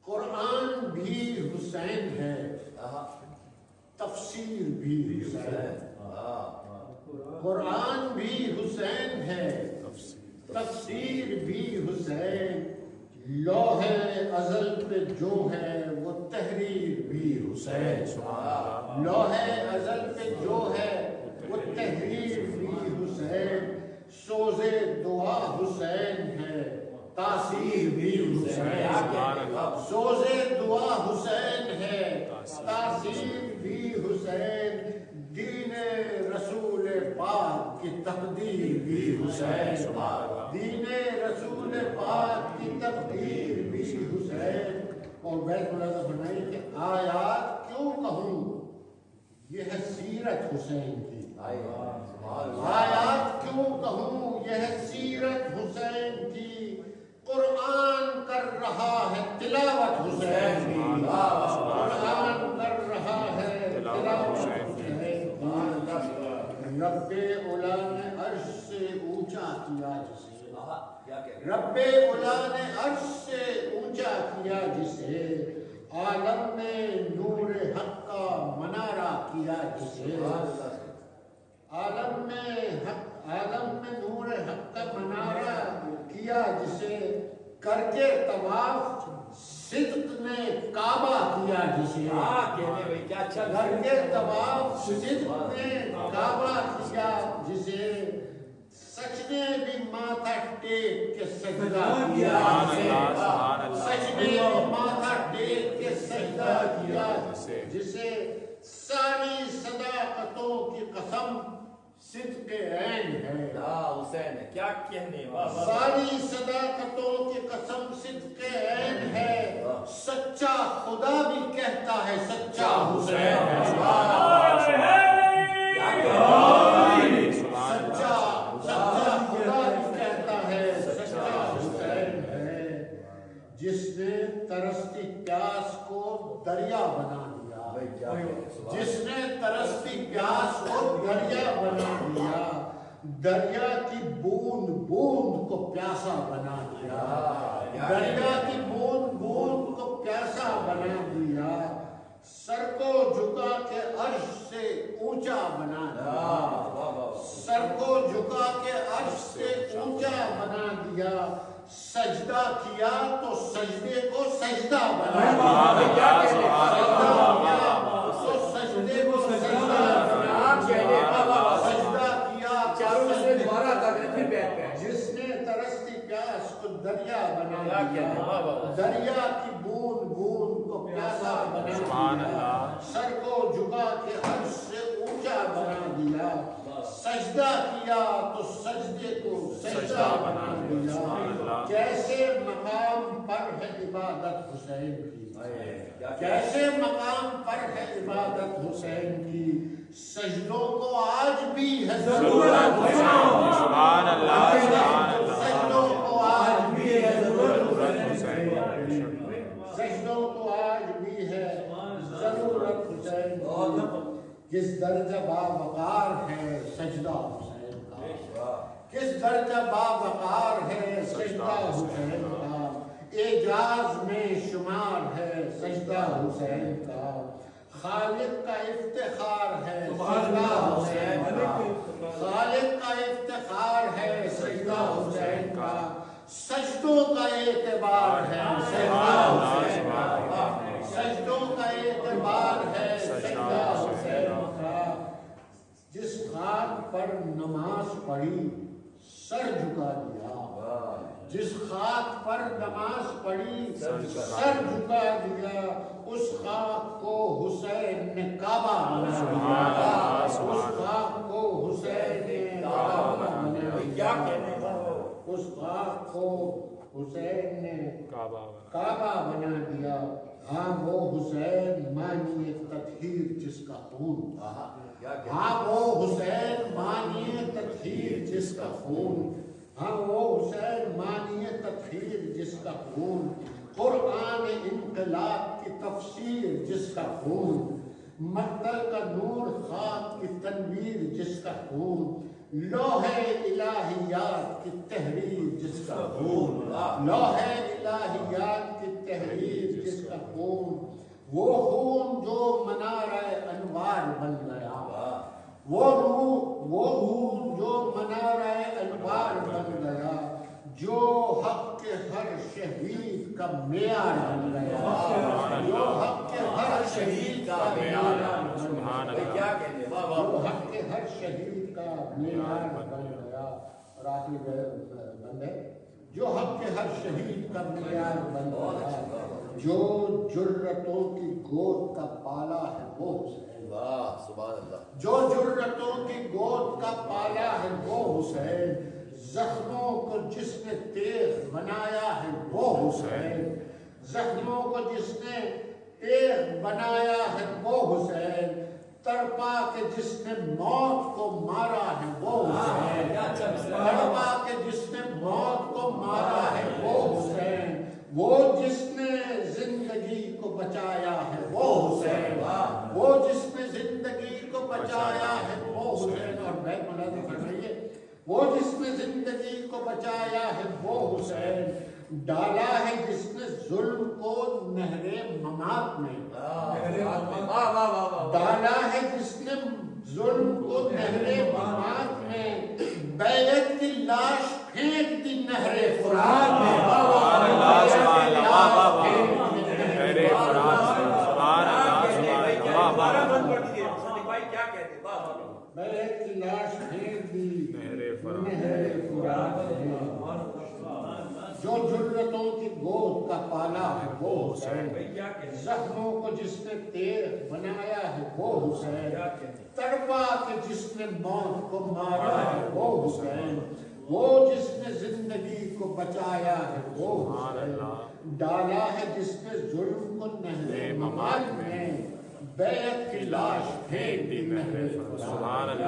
قرآن بھی حسین ہے، تفسیر بھی حسین، قرآن بھی حسین ہے، تفسیر بھی حسین، لوح ازل پہ جو ہے وہ تحریر بھی حسین، لوح ازل پہ جو ہے وہ تحریر بھی حسین، سوز دعا حسین ہے، تاثیر بھی حسین، سوز دعا حسین ہے، تاثیر بھی حسین، دین رسول پاک کی تقدیر بھی حسین، دین رسول پاک کی تقدیر بھی حسین۔ اور بیت اللہ فرمائیے کہ آیات کیوں کہوں یہ ہے سیرت حسین کی، آیات کیوں کہوں یہ ہے سیرت حسین کی، قرآن کر رہا ہے تلاوت حسین کی، قرآن کر رہا ہے تلاوت حسین کی۔ رب اولا نے عرش سے اونچا کیا جسے، رب اولا نے عرش سے اونچا کیا جسے، عالم میں نور حق کا منارہ کیا جسے، عالم میں نور حق کا منارہ کیا جسے، کر کے طواف صدق نے کعبہ کیا جسے، کر کے طواف صدق نے کعبہ کیا جسے، سچ نے بھی ماتھا ٹیک کے سجدہ کیا جسے، سچ نے بھی ماتھا ٹیک کے سجدہ کیا جسے، ساری صداقتوں کی قسم صدق عین ہے، حسین ہے کیا کہنے، ساری صداقتوں کی قسم صدق عین ہے، سچا خدا بھی کہتا ہے سچا حسین ہے، سچا خدا بھی کہتا ہے سچا حسین ہے، جس نے ترستی پیاس کو دریا بنا دیا، جس نے ترستی پیاس کو دریا بنا دیا، دریا کی بوند بوند کو پیاسا بنا دیا، دریا کی بوند بوند کو پیاسا بنا دیا، سر کو جھکا کے عرش سے اونچا بنا دیا، سر کو جھکا کے عرش سے اونچا بنا دیا، سجدہ کیا تو سجدے کو سجدہ بنا دیا، سجدہ کیا تو سجدے کو سجدہ بنا دیا، سجدہ کیا تو سجدے کو سجدہ، جس نے ترستی پیاس کو دریا بنا دیا، دریا کی بوند بوند کو پیاسا بنا دیا، سر کو جھکا کے عرش سے اونچا بنا دیا، سجدہ کیا تو سجدے کو سجدہ بنا دیا، کیسے مقام پر ہے عبادت حسین کی، کیسے مقام پر ہے عبادت حسین کی، سجدوں کو آج بھی ہے ضرورت حسین، سبحان اللہ، سجدوں کو آج بھی ہے ضرورت حسین، سجدوں کو آج بھی ہے ضرورت حسین کی، کس درجہ باوقار ہے سجدہ حسین کا، کس درجہ باوقار ہے سجدہ حسین کا، اعجاز میں شمار ہے سجدہ حسین کا، خالق کا افتخار ہے سجدہ حسین کا، خالق کا افتخار ہے سجدہ حسین کا، سجدوں کا اعتبار ہے سجدہ حسین کا، سجدوں کا اعتبار ہے سجدہ حسین کا، جس خاک پر نماز پڑھی سر جھکا دیا، جس خاک پر نماز پڑھی سر جھکا دیا، اس خاک کو حسین نے کعبہ بنا دیا، اس خاک کو حسین نے کعبہ بنا دیا، اس خاک کو حسین نے کعبہ بنا دیا، ہاں وہ حسین مانی تطہیر جس کا خون، ہاں وہ حسین مانی تطہیر جس کا خون، ہاں وہ حسین مانی تطہیر جس کا خون، قرآن انقلاب کی تفسیر جس کا خون، مقتل کا نور خاک کی تنویر جس کا خون، لوح الہیات کی تحریر جس کا خون، لوح الہیات کی تحریر جس خون، وہ خون جو منارہ انوار بن گیا، وہ روح، وہ خون جو منارہ انوار بن گیا، جو حق کے ہر شہید کا معیار بن گیا، جو حق کے ہر شہید کا معیار بن گیا، جو حق کے ہر شہید کا معیار بن گیا۔ اور آخری بند ہے، جو حق کے ہر شہید کا معیار بن گیا، جو جرتوں کی گود کا پالا ہے وہ حسین، سبحان اللہ، جو جرتوں کی گود کا پالا ہے وہ حسین، زخموں کو جس نے تیغ بنایا ہے وہ حسین، زخموں کو جس نے تیغ بنایا ہے وہ حسین، تڑپا کے جس نے موت کو مارا ہے وہ حسین، تڑپا کے جس نے موت کو مارا ہے وہ حسین، وہ جس نے زندگی کو بچایا ہے وہ حسین، وہ جس نے زندگی کو بچایا ہے وہ حسین۔ اور بیت ملاحظہ فرمائیے، وہ جس نے زندگی کو بچایا ہے وہ حسین، ڈالا ہے جس نے ظلم کو نہر ممات میں، ڈالا ہے جس نے ظلم کو نہر ممات میں، بیعت کی لاش پھینک دی نہر فرات میں، بیعت کی لاش پھینک دی نہر فرات میں، جو جرتوں کی گود کا پالا ہے وہ حسین، زخموں کو جس نے تیغ بنایا ہے وہ حسین، تڑپا کے جس نے موت کو مارا ہے وہ حسین، وہ جس نے زندگی کو بچایا ہے وہ حسین، ڈالا ہے جس نے ظلم کو نہر ممات میں، بیعت کی لاش پھینک دی نہر فرات۔